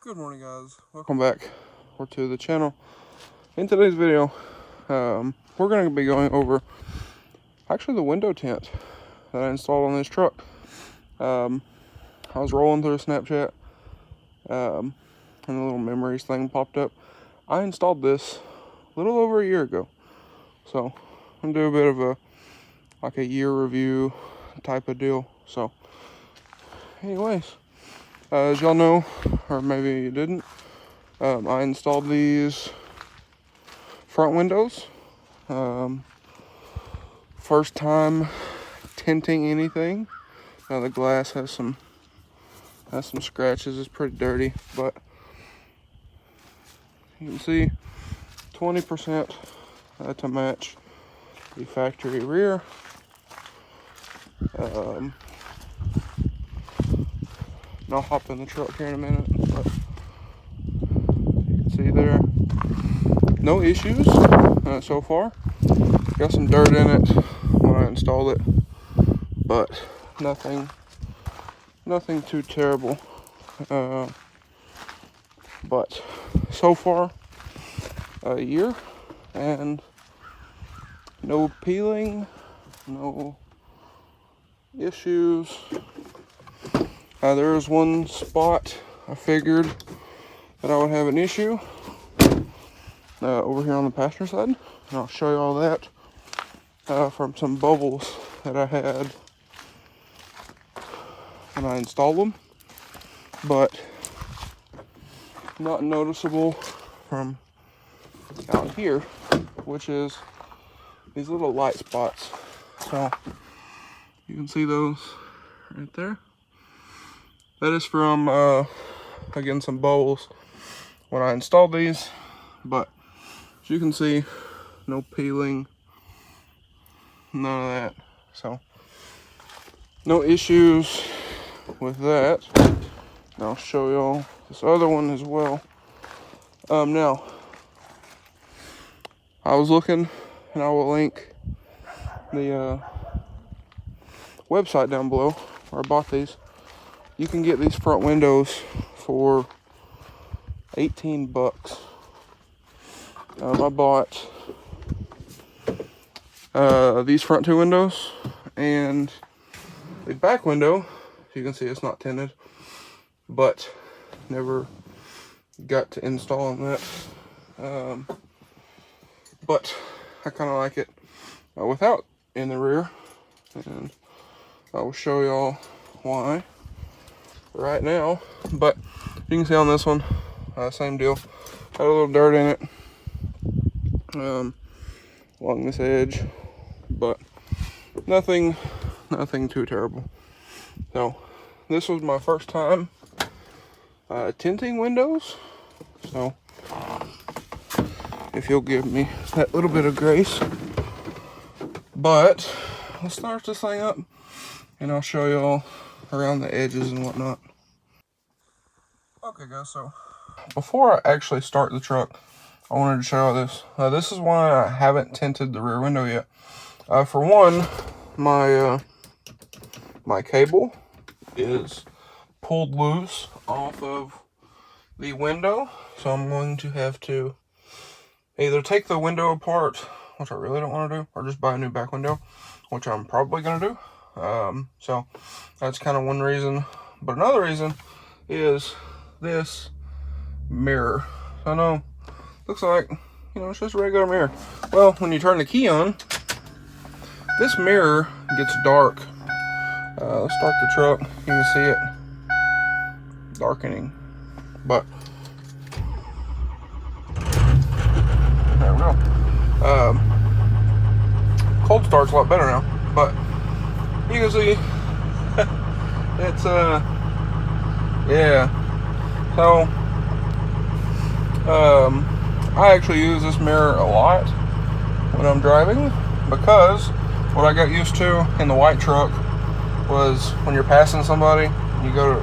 Good morning, guys. Welcome back to the channel. In today's video, we're going to be going over actually the window tint that I installed on this truck. I was rolling through Snapchat, and a little memories thing popped up. I installed this a little over a year ago, so I'm gonna do a bit of a year review type of deal. So, anyways. As y'all know, or maybe you didn't, I installed these front windows. First time tinting anything. Now the glass has some scratches. It's pretty dirty, but you can see 20% to match the factory rear. And I'll hop in the truck here in a minute, but you can see there, no issues so far. Got some dirt in it when I installed it, but nothing too terrible. But so far, a year and no peeling, no issues. There is one spot I figured that I would have an issue over here on the passenger side, and I'll show you all that from some bubbles that I had when I installed them, but not noticeable from out here, which is these little light spots. So you can see those right there. That is from, again, some bowls when I installed these, but as you can see, no peeling, none of that, so no issues with that. And I'll show y'all this other one as well. Now, I was looking, and I will link the website down below where I bought these. You can get these front windows for 18 bucks. I bought these front two windows, and the back window, you can see it's not tinted, but never got to installing that. But I kind of like it without in the rear, and I will show y'all why right now. But you can see on this one, same deal. Got a little dirt in it along this edge, but nothing too terrible. So this was my first time tinting windows, so if you'll give me that little bit of grace. But let's start this thing up, and I'll show y'all around the edges and whatnot. Okay guys, so before I actually start the truck, I wanted to show you this. This is why I haven't tinted the rear window yet. For one, my cable is pulled loose off of the window, so I'm going to have to either take the window apart, which I really don't want to do, or just buy a new back window, which I'm probably going to do. So that's kind of one reason. But another reason is this mirror. I know, looks like, it's just a regular mirror. Well, when you turn the key on, this mirror gets dark. Let's start the truck. You can see it darkening. But there we go. Cold start's a lot better now, but you can see it's yeah. So I actually use this mirror a lot when I'm driving, because what I got used to in the white truck was when you're passing somebody, you go to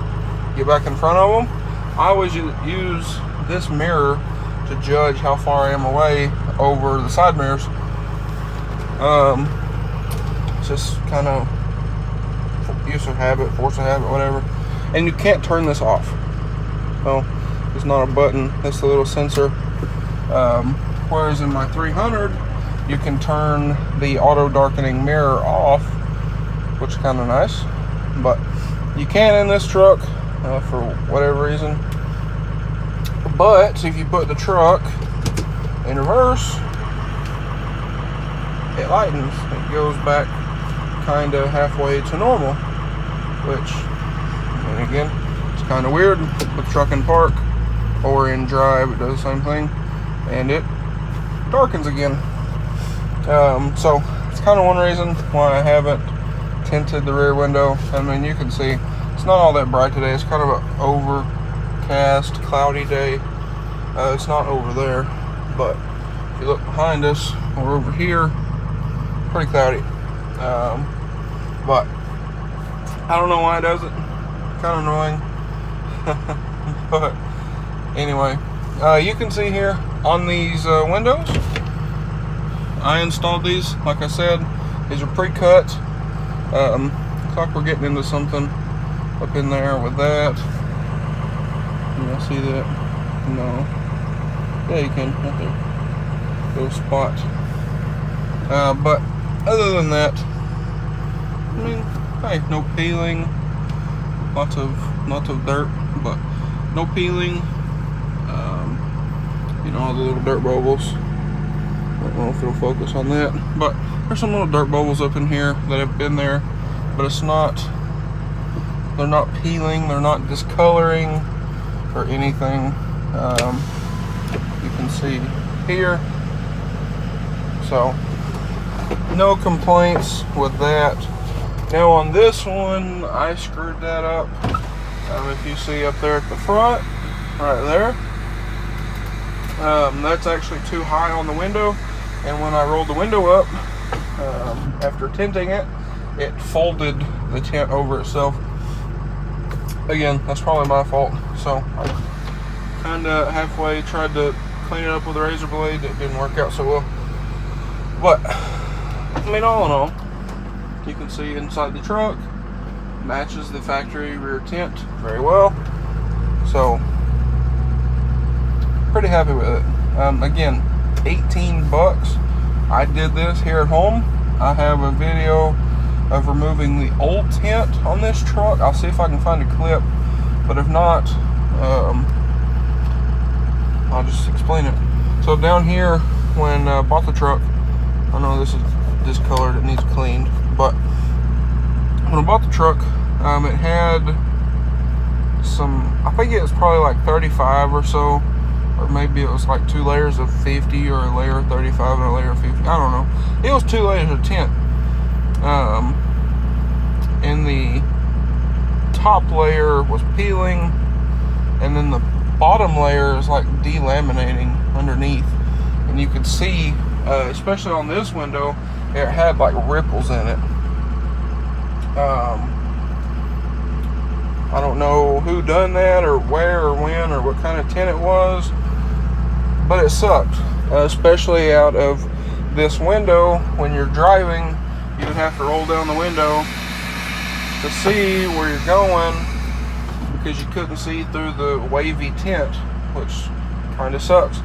get back in front of them, I always use this mirror to judge how far I am away over the side mirrors. It's just kind of force of habit, whatever. And you can't turn this off. So is not a button, it's a little sensor. Whereas in my 300, you can turn the auto darkening mirror off, which is kind of nice. But you can in this truck for whatever reason. But if you put the truck in reverse, it lightens. It goes back kind of halfway to normal, which, and again, it's kind of weird. Put the truck in park or in drive, it does the same thing, and it darkens again. So it's kind of one reason why I haven't tinted the rear window. I mean, you can see it's not all that bright today. It's kind of an overcast, cloudy day. It's not over there, but if you look behind us, we're over here, pretty cloudy. But I don't know why it does it. Kind of annoying. But anyway, you can see here on these windows, I installed these. Like I said, these are pre-cut. Looks like we're getting into something up in there with that. Can y'all see that? No. Yeah, you can, right there. Little spot. But other than that, I mean, hey, no peeling. Lots of dirt, but no peeling. You know, all the little dirt bubbles. I don't know if it'll focus on that, but there's some little dirt bubbles up in here that have been there, but it's not, they're not peeling, they're not discoloring or anything. You can see here, so no complaints with that. Now on this one, I screwed that up. If you see up there at the front, right there, that's actually too high on the window, and when I rolled the window up, after tinting it, it folded the tint over itself. Again, that's probably my fault. So I kind of halfway tried to clean it up with a razor blade. It didn't work out so well. But I mean, all in all, you can see inside the truck matches the factory rear tint very well. So pretty happy with it. Again, 18 bucks. I did this here at home. I have a video of removing the old tint on this truck. I'll see if I can find a clip, but if not, I'll just explain it. So down here, when I bought the truck, I know this is discolored, it needs cleaned, but when I bought the truck, it had some, I think it was probably like 35 or so, or maybe it was like 2 layers of 50 or a layer of 35 and a layer of 50. I don't know. It was 2 layers of tint. And the top layer was peeling, and then the bottom layer is like delaminating underneath. And you could see, especially on this window, it had like ripples in it. I don't know who done that or where or when or what kind of tint it was, but it sucked, especially out of this window. When you're driving, you would have to roll down the window to see where you're going because you couldn't see through the wavy tint, which kind of sucks.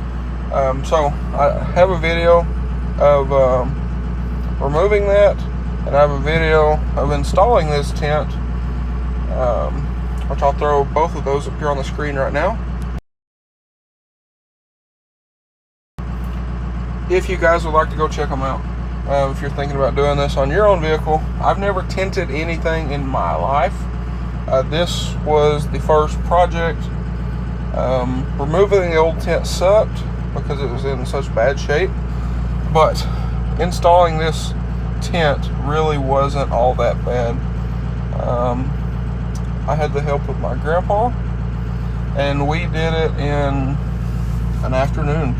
So I have a video of removing that, and I have a video of installing this tint, which I'll throw both of those up here on the screen right now. If you guys would like to go check them out, if you're thinking about doing this on your own vehicle. I've never tinted anything in my life. This was the first project. Removing the old tint sucked because it was in such bad shape, but installing this tint really wasn't all that bad. I had the help of my grandpa, and we did it in an afternoon.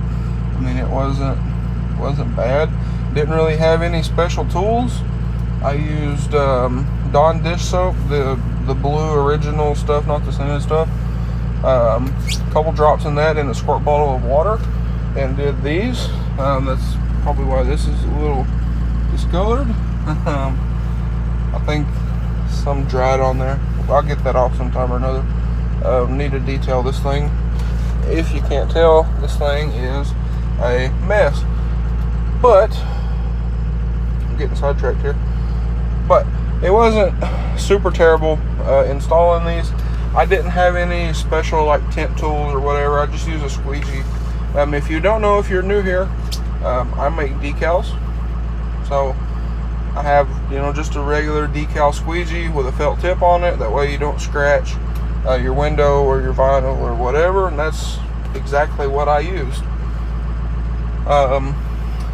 I mean, it wasn't bad. Didn't really have any special tools. I used Dawn dish soap, the blue original stuff, not the scented stuff. A couple drops in that in a squirt bottle of water, and did these. That's probably why this is a little discolored. I think some dried on there. I'll get that off sometime or another. Need to detail this thing. if you can't tell, this thing is a mess. But I'm getting sidetracked here. But it wasn't super terrible installing these. I didn't have any special like tint tools or whatever. I just use a squeegee. If you don't know, if you're new here, I make decals. So I have, just a regular decal squeegee with a felt tip on it. That way you don't scratch your window or your vinyl or whatever. And that's exactly what I used.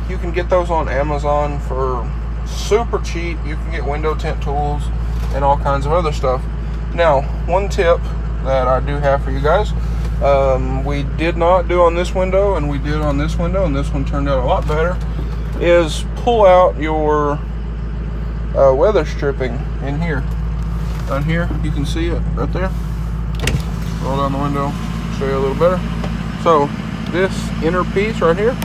You can get those on Amazon for super cheap. You can get window tint tools and all kinds of other stuff. Now, one tip that I do have for you guys, we did not do on this window, and we did on this window, and this one turned out a lot better, is pull out your weather stripping in here. Down here, you can see it right there. Roll down the window, show you a little better. So, this inner piece right here,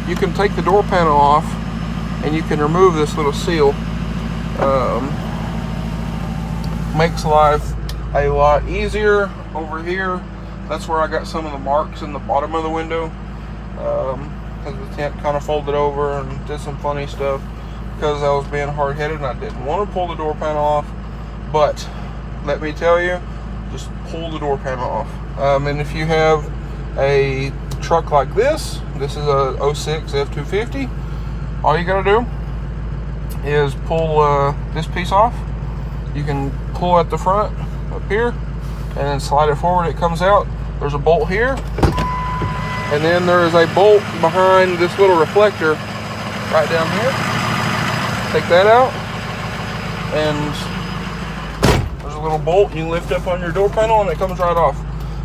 you can take the door panel off, and you can remove this little seal. Makes life a lot easier. Over here, that's where I got some of the marks in the bottom of the window, because the tint kind of folded over and did some funny stuff because I was being hard-headed and I didn't want to pull the door panel off. But let me tell you, just pull the door panel off. And if you have a truck like this is a 06 F250, all you gotta do is pull this piece off. You can pull at the front up here and then slide it forward. It comes out. There's a bolt here, and then there is a bolt behind this little reflector right down here. Take that out, and there's a little bolt you lift up on your door panel, and it comes right off.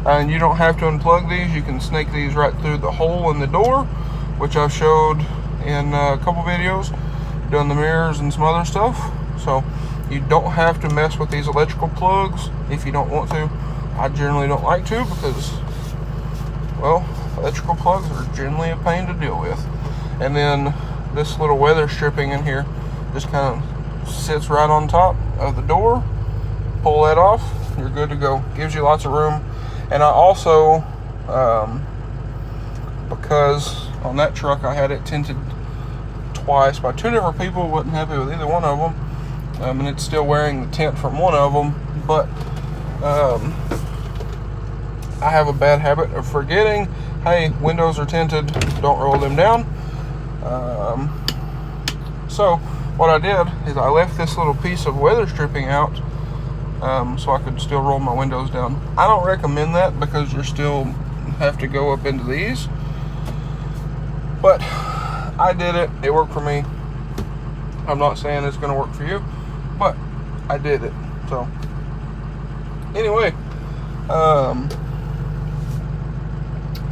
And you don't have to unplug these. You can snake these right through the hole in the door, which I've showed in a couple videos, done the mirrors and some other stuff. So you don't have to mess with these electrical plugs if you don't want to. I generally don't like to because, well, electrical plugs are generally a pain to deal with. And then this little weather stripping in here just kind of sits right on top of the door. Pull that off, you're good to go. Gives you lots of room. And I also, because on that truck I had it tinted twice by two different people, wasn't happy with either one of them. And it's still wearing the tint from one of them, but I have a bad habit of forgetting, hey, windows are tinted, don't roll them down. So what I did is I left this little piece of weather stripping out, so I could still roll my windows down. I don't recommend that because you still have to go up into these, but I did it. It worked for me. I'm not saying it's going to work for you, but I did it. So anyway, I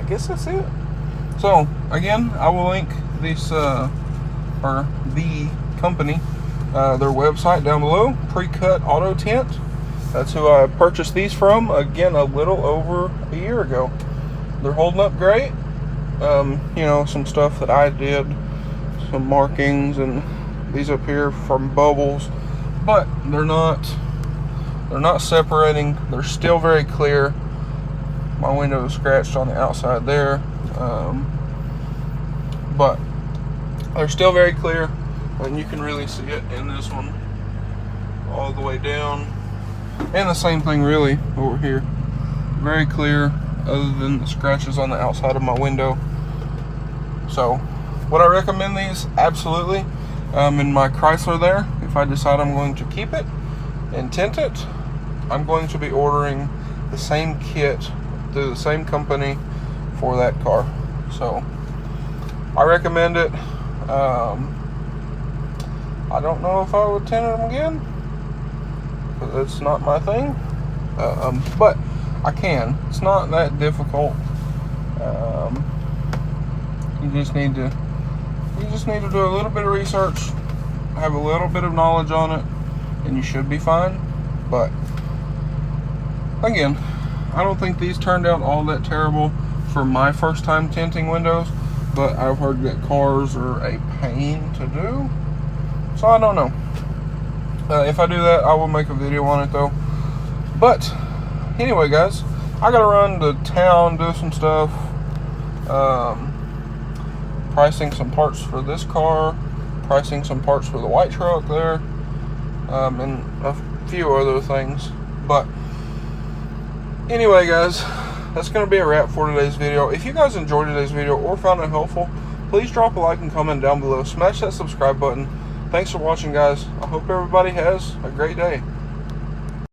guess that's it. So again, I will link this or the company, their website down below. Pre-Cut Auto Tint. That's who I purchased these from, again, a little over a year ago. They're holding up great. Some stuff that I did, some markings, and these up here from bubbles, but they're not separating. They're still very clear. My window is scratched on the outside there, but they're still very clear, and you can really see it in this one all the way down. And the same thing really over here. Very clear, other than the scratches on the outside of my window. So, would I recommend these? Absolutely. In my Chrysler there, if I decide I'm going to keep it and tint it, I'm going to be ordering the same kit through the same company for that car. So, I recommend it. I don't know if I would tint them again, because it's not my thing, but I can. It's not that difficult. You just need to do a little bit of research, have a little bit of knowledge on it, and you should be fine. But again, I don't think these turned out all that terrible for my first time tinting windows, but I've heard that cars are a pain to do, so I don't know. If I do that, I will make a video on it though. But anyway, guys, I gotta run to town, do some stuff, pricing some parts for this car, pricing some parts for the white truck there, and a few other things. But anyway, guys, that's going to be a wrap for today's video. If you guys enjoyed today's video or found it helpful, please drop a like and comment down below. Smash that subscribe button. Thanks for watching, guys. I hope everybody has a great day.